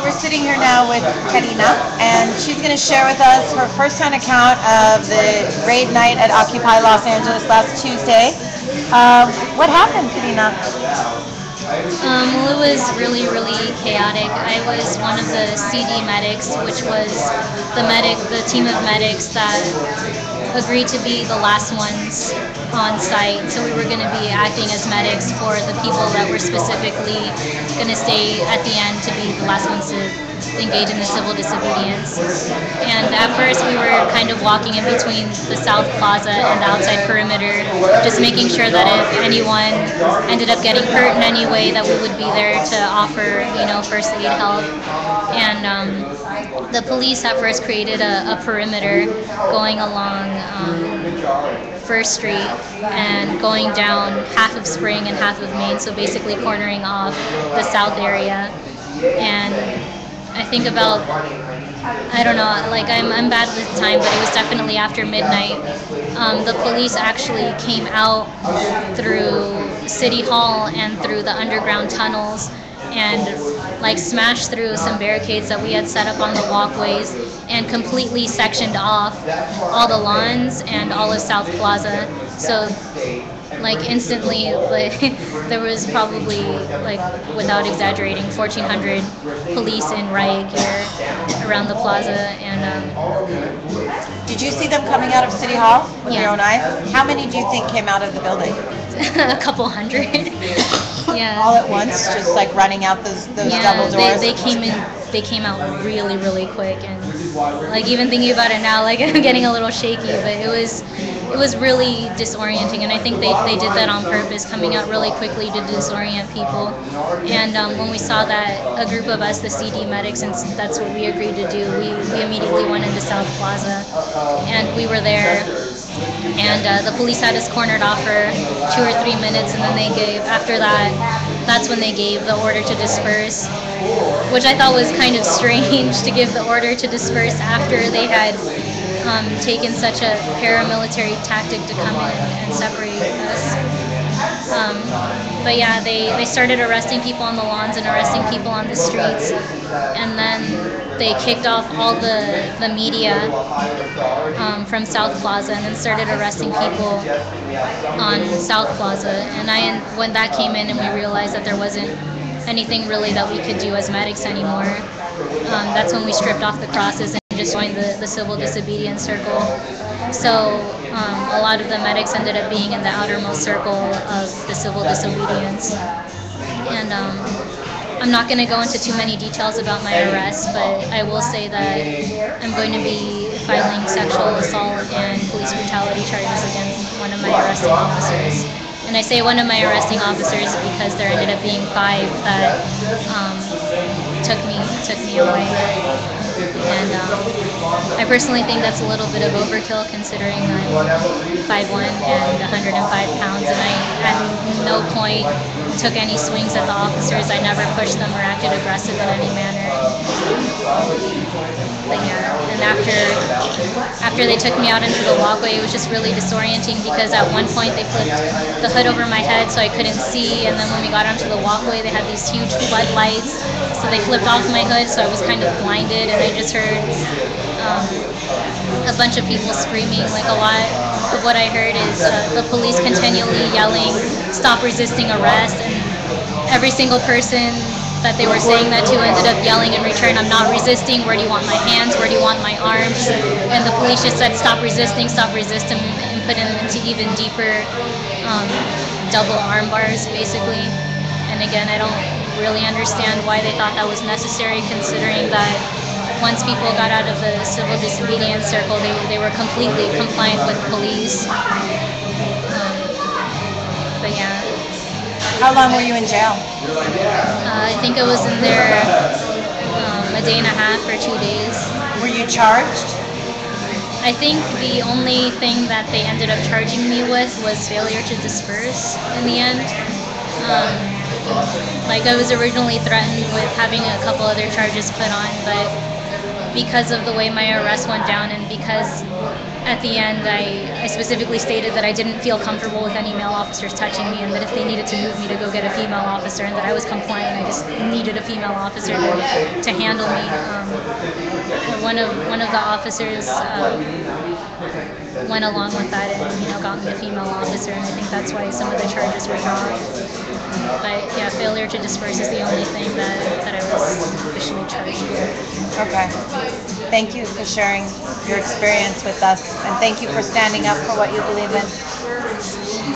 we're sitting here now with Carina, and she's going to share with us her first-hand account of the raid night at Occupy Los Angeles last Tuesday. What happened, Carina? Well, it was really, really chaotic. I was one of the CD medics, which was the team of medics that agreed to be the last ones on site. So we were going to be acting as medics for the people that were specifically going to stay at the end to be the last ones to engage in the civil disobedience. And at first we were kind of walking in between the South Plaza and the outside perimeter, just making sure that if anyone ended up getting hurt in any way, that we would be there to offer, first aid help. And the police at first created a perimeter going along First Street and going down half of Spring and half of Main, so basically cornering off the south area. And I think about, I don't know, like I'm bad with time, but it was definitely after midnight. The police actually came out through City Hall and through the underground tunnels and like smashed through some barricades that we had set up on the walkways and completely sectioned off all the lawns and all of South Plaza. So like instantly, like there was probably, like without exaggerating, 1,400 police in riot gear around the plaza. And did you see them coming out of City Hall with Yeah. your own eyes? How many do you think came out of the building? a couple hundred. Yeah. All at once, just like running out those double doors? They came in. They came out really, really quick, and like even thinking about it now, like I'm getting a little shaky. But it was really disorienting, and I think they did that on purpose, coming out really quickly to disorient people. And when we saw that a group of us, the CD medics, and that's what we agreed to do, we immediately went into South Plaza, and we were there. And the police had us cornered off for 2 or 3 minutes, and then after that, that's when they gave the order to disperse, which I thought was kind of strange to give the order to disperse after they had taken such a paramilitary tactic to come in and separate us. But yeah, they started arresting people on the lawns and arresting people on the streets, and then they kicked off all the media from South Plaza, and then started arresting people on South Plaza. And when that came in and we realized that there wasn't anything really that we could do as medics anymore, that's when we stripped off the crosses and just joined the civil disobedience circle. So a lot of the medics ended up being in the outermost circle of the civil disobedience. And I'm not going to go into too many details about my arrest, but I will say that I'm going to be filing sexual assault and police brutality charges against one of my arresting officers. And I say one of my arresting officers because there ended up being 5 that took me away. And I personally think that's a little bit of overkill, considering I'm 5'1" and 105 pounds, and I at no point took any swings at the officers. I never pushed them or acted aggressive in any manner. But yeah, and after they took me out into the walkway, it was just really disorienting, because at one point they flipped the hood over my head so I couldn't see, and then when we got onto the walkway they had these huge floodlights, so they flipped off my hood, so I was kind of blinded, and I just heard a bunch of people screaming. Like, a lot of what I heard is the police continually yelling, "Stop resisting arrest," and every single person that they were saying that to ended up yelling in return, "I'm not resisting, where do you want my hands, where do you want my arms?" And the police just said, "Stop resisting, and put them into even deeper double arm bars, basically. And again, I don't really understand why they thought that was necessary, considering that once people got out of the civil disobedience circle, they were completely compliant with police. But yeah. How long were you in jail? I think I was in there a day and a half or 2 days. Were you charged? I think the only thing that they ended up charging me with was failure to disperse in the end. Like, I was originally threatened with having a couple other charges put on, but because of the way my arrest went down, and because at the end, I specifically stated that I didn't feel comfortable with any male officers touching me, and that if they needed to move me to go get a female officer, and that I was compliant, I just needed a female officer to handle me. One of the officers went along with that and got me a female officer, and I think that's why some of the charges were dropped. But yeah, failure to disperse is the only thing that I was officially charged with. Okay. Thank you for sharing your experience with us, and thank you for standing up for what you believe in.